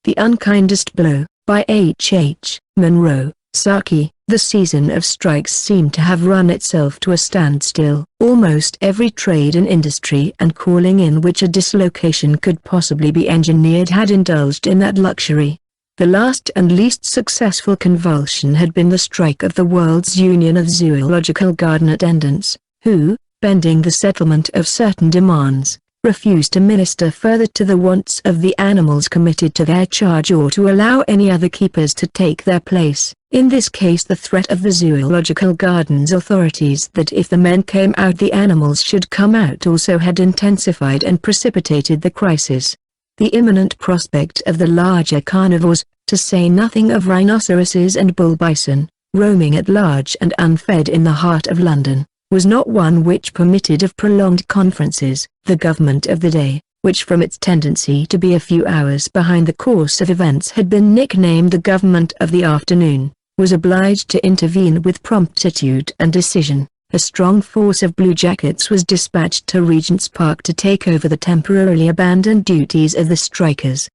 The Unkindest Blow, by H. Munro, SAKI. The season of strikes seemed to have run itself to a standstill. Almost every trade and industry and calling in which a dislocation could possibly be engineered had indulged in that luxury. The last and least successful convulsion had been the strike of the World's Union of Zoological Garden attendants, who, pending the settlement of certain demands, refused to minister further to the wants of the animals committed to their charge or to allow any other keepers to take their place. In this case the threat of the Zoological Gardens authorities that if the men came out the animals should come out also had intensified and precipitated the crisis. The imminent prospect of the larger carnivores, to say nothing of rhinoceroses and bull bison, roaming at large and unfed in the heart of London, was not one which permitted of prolonged conferences. The government of the day, which from its tendency to be a few hours behind the course of events had been nicknamed the government of the afternoon, was obliged to intervene with promptitude and decision. A strong force of bluejackets was dispatched to Regent's Park to take over the temporarily abandoned duties of the strikers.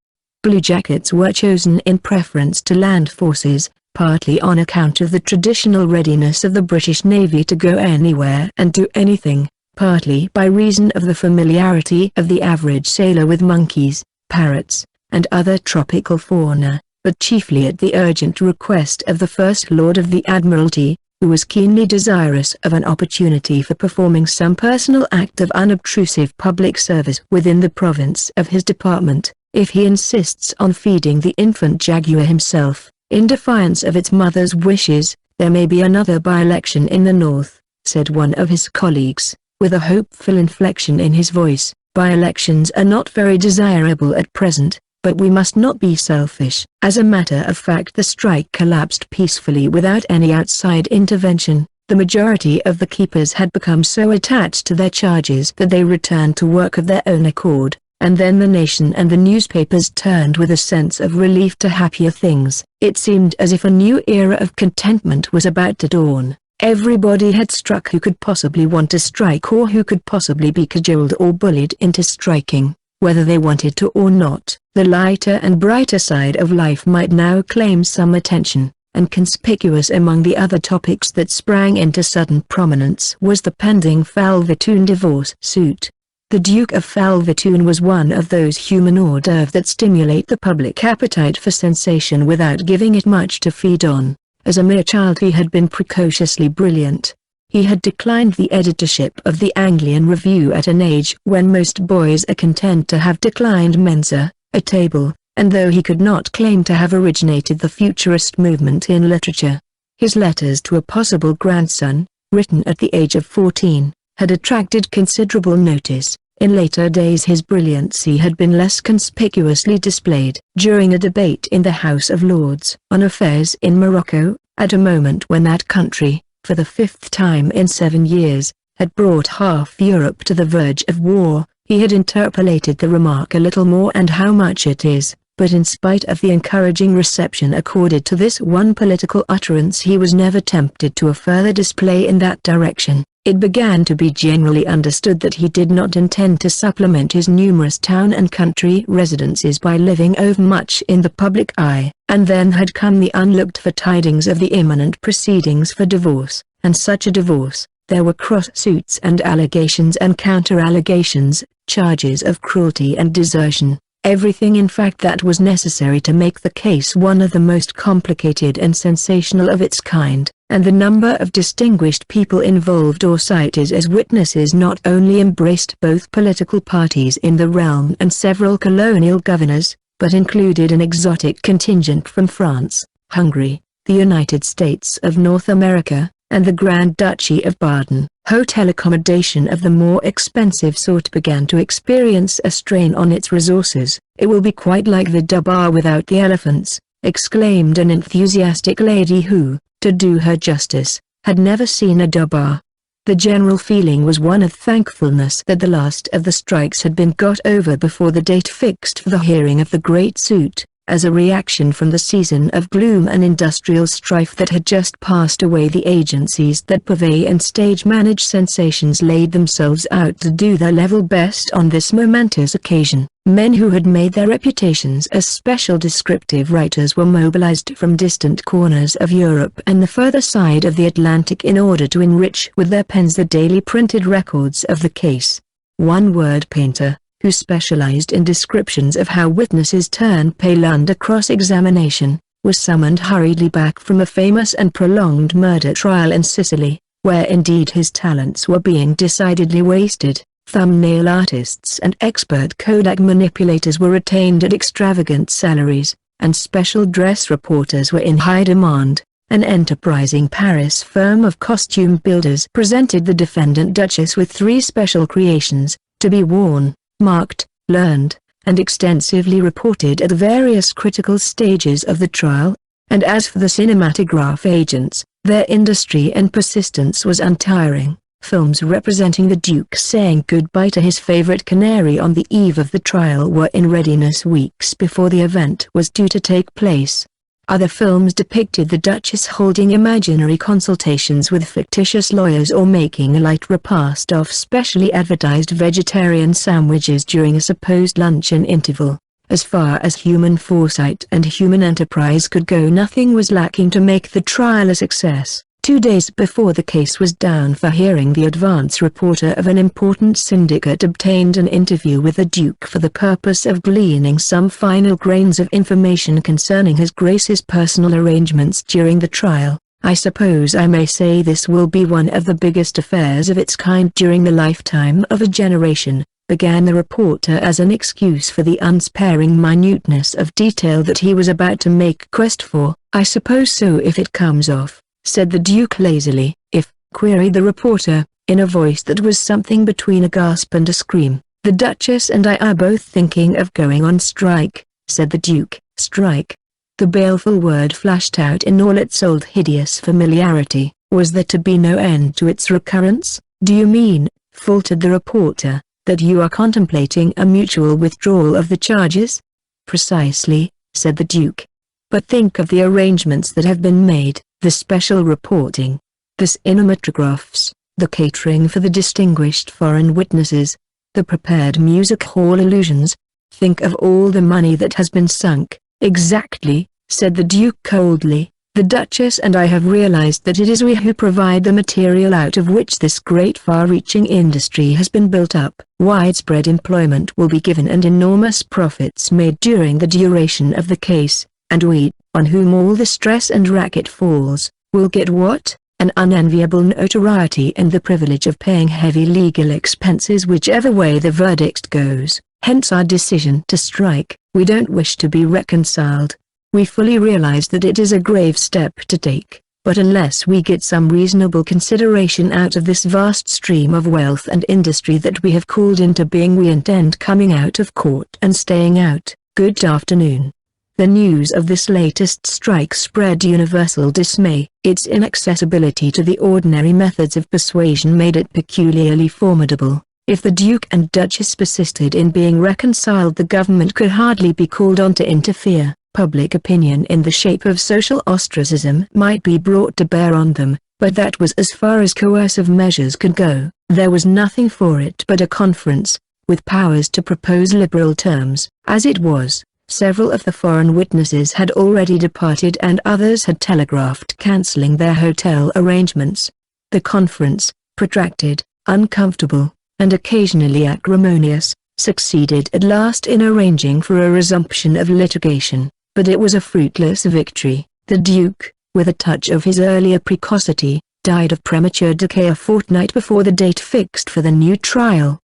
Bluejackets were chosen in preference to land forces, partly on account of the traditional readiness of the British Navy to go anywhere and do anything, partly by reason of the familiarity of the average sailor with monkeys, parrots, and other tropical fauna, but chiefly at the urgent request of the First Lord of the Admiralty, who was keenly desirous of an opportunity for performing some personal act of unobtrusive public service within the province of his department. If he insists on feeding the infant jaguar himself, in defiance of its mother's wishes, there may be another by-election in the north, said one of his colleagues, with a hopeful inflection in his voice. By-elections are not very desirable at present, but we must not be selfish. As a matter of fact the strike collapsed peacefully without any outside intervention. The majority of the keepers had become so attached to their charges that they returned to work of their own accord, and then the nation and the newspapers turned with a sense of relief to happier things. It seemed as if a new era of contentment was about to dawn. Everybody had struck who could possibly want to strike or who could possibly be cajoled or bullied into striking, whether they wanted to or not. The lighter and brighter side of life might now claim some attention, and conspicuous among the other topics that sprang into sudden prominence was the pending Falvatoon divorce suit. The Duke of Falvatoon was one of those human hors d'oeuvres that stimulate the public appetite for sensation without giving it much to feed on. As a mere child he had been precociously brilliant. He had declined the editorship of the Anglian Review at an age when most boys are content to have declined mensa, a table, and though he could not claim to have originated the futurist movement in literature, his letters to a possible grandson, written at the age of 14, had attracted considerable notice. In later days his brilliancy had been less conspicuously displayed. During a debate in the House of Lords on affairs in Morocco, at a moment when that country, for the 5th time in 7 years, had brought half Europe to the verge of war, he had interpolated the remark a little more and how much it is, but in spite of the encouraging reception accorded to this one political utterance he was never tempted to a further display in that direction. It began to be generally understood that he did not intend to supplement his numerous town and country residences by living overmuch in the public eye. And then had come the unlooked-for tidings of the imminent proceedings for divorce, and such a divorce. There were cross-suits and allegations and counter-allegations, charges of cruelty and desertion, everything in fact that was necessary to make the case one of the most complicated and sensational of its kind, and the number of distinguished people involved or cited as witnesses not only embraced both political parties in the realm and several colonial governors, but included an exotic contingent from France, Hungary, the United States of North America, and the Grand Duchy of Baden. Hotel accommodation of the more expensive sort began to experience a strain on its resources. "It will be quite like the Durbar without the elephants," exclaimed an enthusiastic lady who, to do her justice, had never seen a Durbar. The general feeling was one of thankfulness that the last of the strikes had been got over before the date fixed for the hearing of the great suit. As a reaction from the season of gloom and industrial strife that had just passed away, the agencies that purvey and stage-manage sensations laid themselves out to do their level best on this momentous occasion. Men who had made their reputations as special descriptive writers were mobilized from distant corners of Europe and the further side of the Atlantic in order to enrich with their pens the daily printed records of the case. One word painter, who specialized in descriptions of how witnesses turn pale under cross-examination, was summoned hurriedly back from a famous and prolonged murder trial in Sicily, where indeed his talents were being decidedly wasted. Thumbnail artists and expert Kodak manipulators were retained at extravagant salaries, and special dress reporters were in high demand. An enterprising Paris firm of costume builders presented the defendant Duchess with 3 special creations, to be worn, marked, learned, and extensively reported at the various critical stages of the trial. And as for the cinematograph agents, their industry and persistence was untiring. Films representing the Duke saying goodbye to his favorite canary on the eve of the trial were in readiness weeks before the event was due to take place. Other films depicted the Duchess holding imaginary consultations with fictitious lawyers or making a light repast off specially advertised vegetarian sandwiches during a supposed luncheon interval. As far as human foresight and human enterprise could go, nothing was lacking to make the trial a success. 2 days before the case was down for hearing, the advance reporter of an important syndicate obtained an interview with the Duke for the purpose of gleaning some final grains of information concerning His Grace's personal arrangements during the trial. "I suppose I may say this will be one of the biggest affairs of its kind during the lifetime of a generation," began the reporter as an excuse for the unsparing minuteness of detail that he was about to make quest for. "I suppose so if it comes off," said the Duke lazily. "If?" queried the reporter, in a voice that was something between a gasp and a scream. "The Duchess and I are both thinking of going on strike," said the Duke. "Strike?" The baleful word flashed out in all its old hideous familiarity. Was there to be no end to its recurrence? "Do you mean," faltered the reporter, "that you are contemplating a mutual withdrawal of the charges?" "Precisely," said the Duke. "But think of the arrangements that have been made, the special reporting, the cinematographs, the catering for the distinguished foreign witnesses, the prepared music hall illusions. Think of all the money that has been sunk." "Exactly," said the Duke coldly. "The Duchess and I have realized that it is we who provide the material out of which this great far-reaching industry has been built up. Widespread employment will be given and enormous profits made during the duration of the case, and we, on whom all the stress and racket falls, will get what? An unenviable notoriety and the privilege of paying heavy legal expenses whichever way the verdict goes. Hence our decision to strike. We don't wish to be reconciled. We fully realize that it is a grave step to take, but unless we get some reasonable consideration out of this vast stream of wealth and industry that we have called into being, we intend coming out of court and staying out. Good afternoon." The news of this latest strike spread universal dismay. Its inaccessibility to the ordinary methods of persuasion made it peculiarly formidable. If the Duke and Duchess persisted in being reconciled, the government could hardly be called on to interfere. Public opinion in the shape of social ostracism might be brought to bear on them, but that was as far as coercive measures could go. There was nothing for it but a conference, with powers to propose liberal terms. As it was, several of the foreign witnesses had already departed and others had telegraphed cancelling their hotel arrangements. The conference, protracted, uncomfortable, and occasionally acrimonious, succeeded at last in arranging for a resumption of litigation, but it was a fruitless victory. The Duke, with a touch of his earlier precocity, died of premature decay a fortnight before the date fixed for the new trial.